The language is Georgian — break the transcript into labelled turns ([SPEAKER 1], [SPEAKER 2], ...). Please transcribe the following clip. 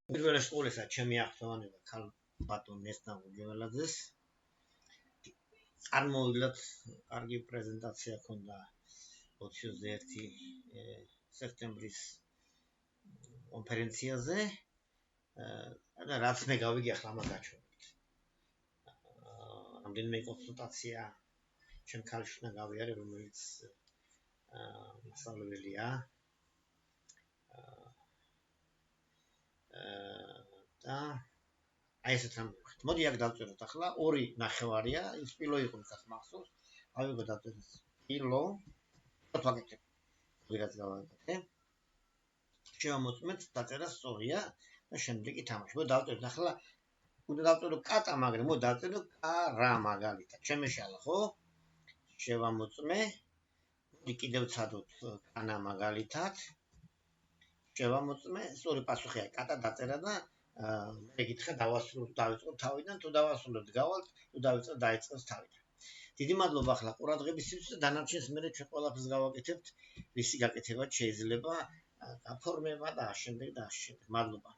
[SPEAKER 1] პირველი სკოლისა ჩემი აღწევანება ქალ ბატონ ნესტან გუჯველაძეს. წარმოვიდათ, კარგი პრეზენტაცია ქონდა 21 სექტემბრის კონფერენციაზე. რაც მე გავიგე ახლა ამას გაჩვენებთ. რამდენიმე კონსულტაცია ჩემ ქალიშვილთან გავიარე, რომელიც მასწავლებელია. და აი ესეთ რამე ვიხეთ. მოდი აქ დავწეროთ ახლა 2.5-ია, ის პილო იყო მისას მახსოვს. ავიღო დავწეროთ პილო. ვაკეთებ. ვიღაც გავაკეთე. შევამოწმეთ, დაწერა სწორია და შემდეგ ითამაშო. მოდი დავწეროთ ახლა უნდა დავწერო კატა, მაგრამ მოდი დავწერო კარა მაგალითად. შემეშალა, ხო? შევამოწმე. მოდი კიდევ ვცადოთ კანა მაგალითად. შევამოწმე, სწორი პასუხია კატა დაწერა და მე გითხრა დავასრულოთ, დავიწყოთ თავიდან, თუ დავასრულებთ გავალთ, თუ დავიწყოთ დაიწყოს თავიდან. დიდი მადლობა ახლა ყურადღებისთვის და დანარჩენს მე ჩვენ ყველაფერს გავაკეთებთ, ვისი გაკეთებაც შეიძლება გაფორმება და შემდეგ და შემდეგ. მადლობა.